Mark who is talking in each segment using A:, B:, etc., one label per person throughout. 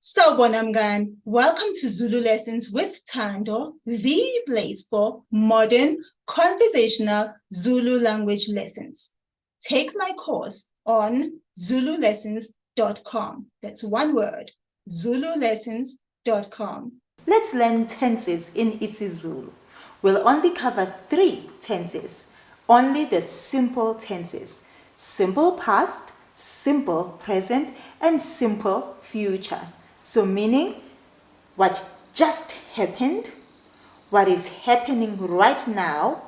A: Sawubona mngani, welcome to Zulu Lessons with Thando, the place for modern conversational Zulu language lessons. Take my course on zululessons.com. That's one word, zululessons.com.
B: Let's learn tenses in isiZulu. We'll only cover 3 tenses, only the simple tenses: simple past, simple present, and simple future. So meaning what just happened, what is happening right now,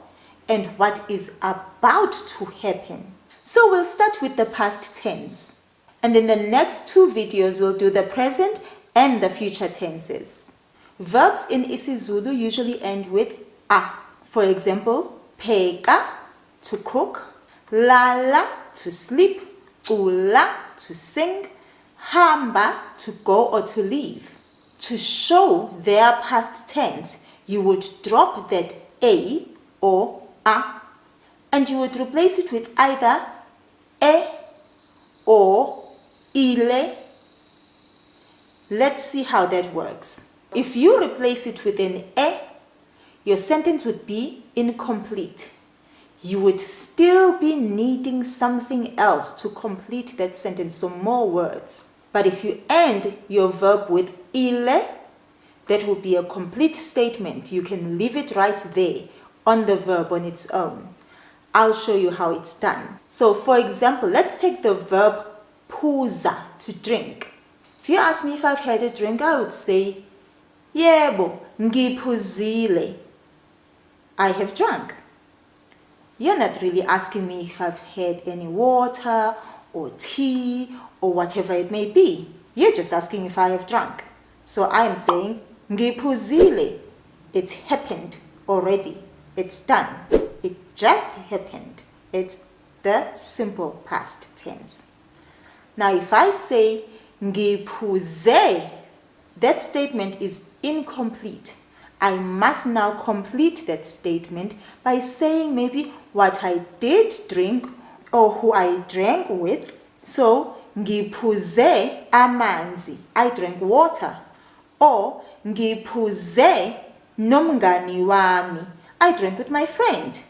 B: and what is about to happen. So we'll start with the past tense. And in the next 2 videos, we'll do the present and the future tenses. Verbs in isiZulu usually end with a. For example, pheka, to cook; lala, to sleep; cula, to sing; hamba, to go or to leave. To show their past tense, you would drop that a or a, and you would replace it with either e or ile. Let's see how that works. If you replace it with an e, your sentence would be incomplete. You would still be needing something else to complete that sentence, so more words. But if you end your verb with ile, that will be a complete statement. You can leave it right there on the verb on its own. I'll show you how it's done. So for example, let's take the verb phuza, to drink. If you ask me if I've had a drink, I would say, yebo, ngiphuzile. I have drunk. You're not really asking me if I've had any water or tea or whatever it may be. You're just asking if I have drunk. So I am saying, ngiphuzile. It's happened already. It's done. It just happened. It's the simple past tense. Now if I say, ngiphuze, that statement is incomplete. I must now complete that statement by saying maybe what I did drink or who I drank with. So, ngiphuze amanzi, I drank water. Or, ngiphuze nomngani wami, I drank with my friend.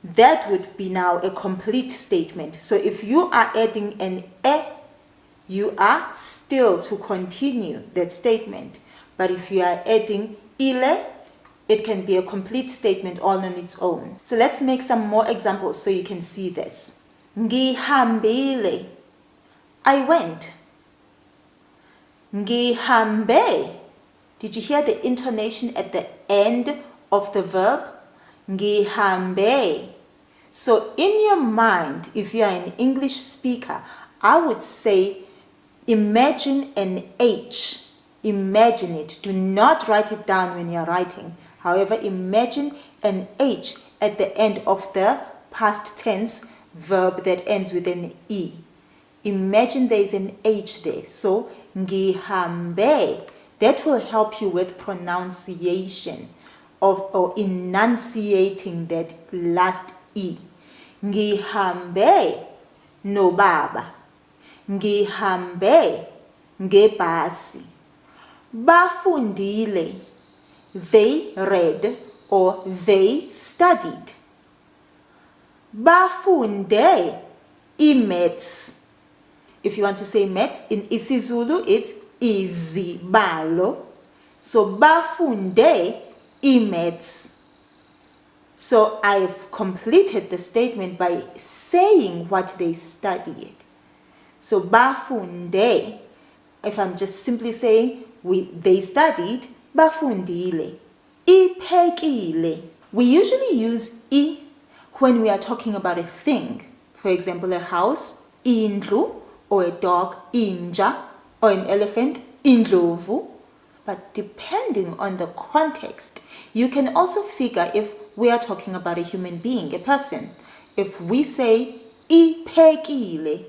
B: That would be now a complete statement. So if you are adding an e, you are still to continue that statement. But if you are adding ile, it can be a complete statement all on its own. So let's make some more examples so you can see this. Ngihambile, I went. Ngihambe, did you hear the intonation at the end of the verb? Ngihambe. So in your mind, if you are an English speaker, I would say imagine an H. Imagine it. Do not write it down when you're writing. However, imagine an H at the end of the past tense verb that ends with an E. Imagine there is an H there. So, ngihambe. That will help you with pronunciation or enunciating that last E. Ngihambe no baba. Ngihambe ngebhasi. Bafundile, they read or they studied. Bafunde imaths. If you want to say maths in isiZulu, it's izibalo. So bafunde imaths. So I've completed the statement by saying what they studied. So bafunde, if I'm just simply saying they studied, bafundile. Iphekile. We usually use I when we are talking about a thing. For example, a house, indlu, or a dog, inja, or an elephant, indlovu. But depending on the context, you can also figure if we are talking about a human being, a person. If we say iphekile,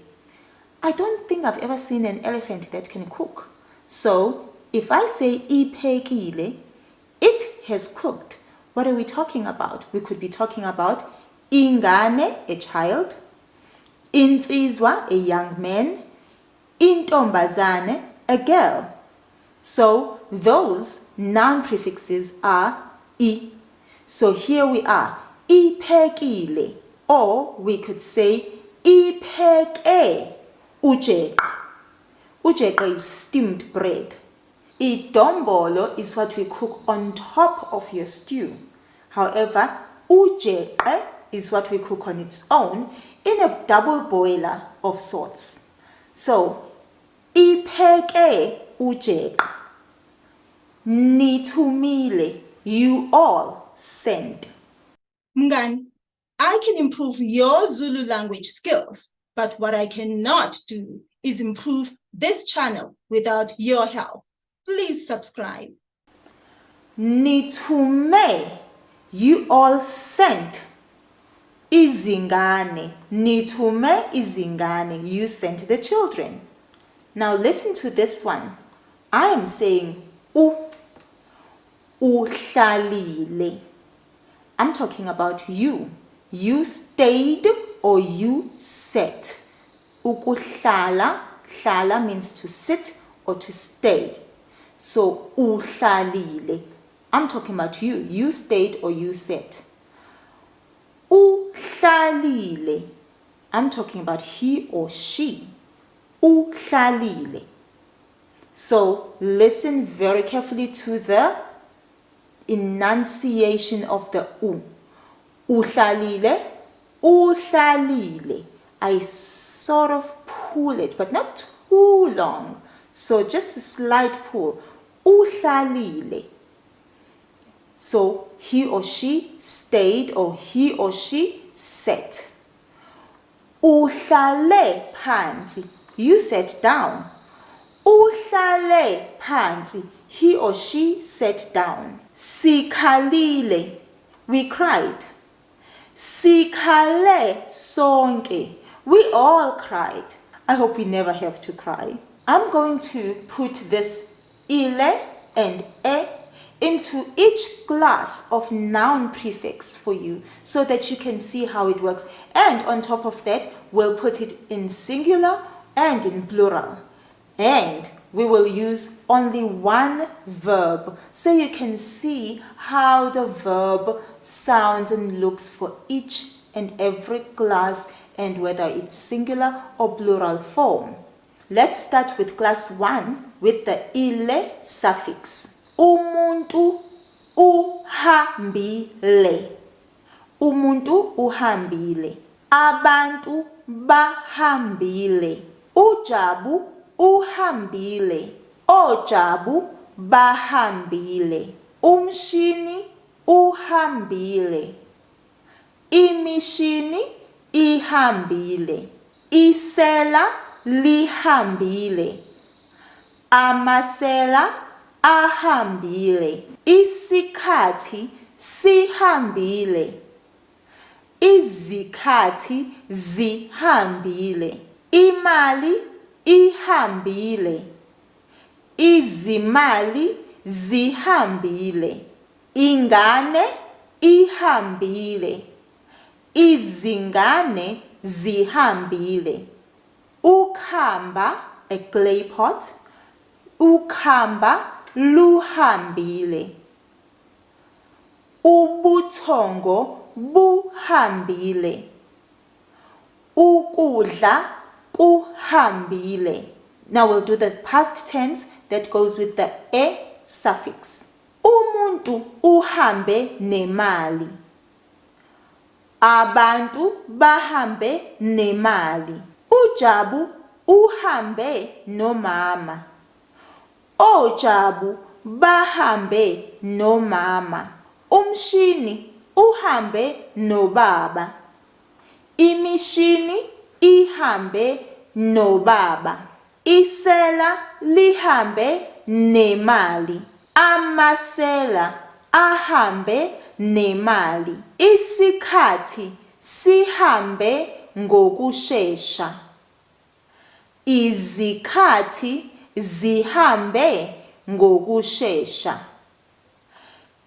B: I don't think I've ever seen an elephant that can cook. So if I say iphekile, it has cooked. What are we talking about? We could be talking about ingane, a child; insizwa, a young man; intombazane, a girl. So those noun prefixes are I. So here we are, iphekile, or we could say ipheke ujeqe. Ujeqe is steamed bread. Idombolo is what we cook on top of your stew. However, ujeqe is what we cook on its own in a double boiler of sorts. So, ipheke ujeqe. Nithumile, you all sent.
A: Mngani, I can improve your Zulu language skills, but what I cannot do is improve this channel without your help. Please subscribe.
B: Nithume, you all sent. Izingane, nithume izingane, you sent the children. Now listen to this one. I am saying uhlalile. I'm talking about you. You stayed or you sat. Ukuhlala, hlala means to sit or to stay. So uhlalile. I'm talking about you. You stayed or you sat. Uhlalile. I'm talking about he or she. Uhlalile. So listen very carefully to the enunciation of the u. Uhlalile, uhlalile. I sort of pull it, but not too long. So just a slight pull. Uhlalile. So he or she stayed or he or she sat. Uhlale phansi. You sat down. Uhlale phansi. He or she sat down. Sikhalile. We cried. Sikhale sonke. We all cried. I hope we never have to cry. I'm going to put this ile and e into each class of noun prefix for you so that you can see how it works. And on top of that, we'll put it in singular and in plural. And we will use only one verb so you can see how the verb sounds and looks for each and every class and whether it's singular or plural form. Let's start with class 1 with the ile suffix. Umuntu uhambile. Umuntu uhambile. Abantu bahambile. Ujabu uhambile. Ojabu bahambile. Umshini uhambile. Imishini ihambile. Isela lihambile. Amasela ahambile. Isikhathi sihambile. Izikhathi zihambile. Imali ihambile. Izimali zihambile. Ingane ihambile. Izingane zihambile. Ukhamba, a clay pot. Ukhamba luhambile. Ubuthongo buhambile. Ukudla kuhambile. Now we'll do the past tense that goes with the e suffix. Umuntu uhambe nemali. Abantu bahambe nemali. Ujabu uhambe nomama. Ojabu bahambe nomama. Umshini uhambe nobaba. Imishini ihambe nobaba. Isela lihambe nemali. Amasela ahambe nemali. Isikhathi sihambe ngokushesha. Izikhathi zihambe ngokushesha.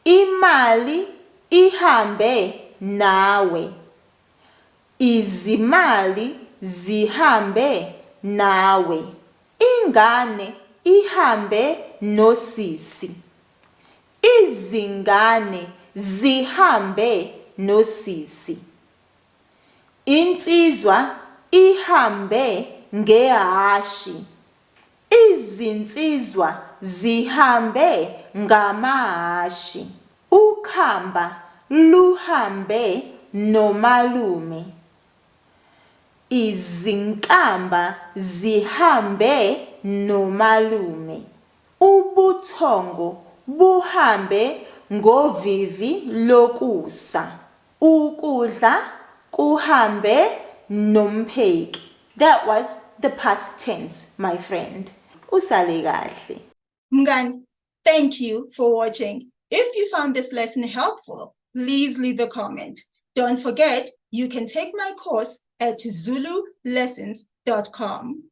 B: Imali ihambe nawe. Izimali zihambe nawe. Ingane ihambe nosisi. Izingane zihambe nosisi. Insizwa ihambe ngehashi. Izinsizwa zihambe ngamahashi. Ukhamba luhambe nomalume. Izinkamba zihambe nomalume. Ubuthongo buhambe ngovivi lokusa. Ukudla kuhambe nompheki. That was the past tense, my friend. Usale kahle.
A: Mngani, thank you for watching. If you found this lesson helpful, please leave a comment. Don't forget, you can take my course at zululessons.com.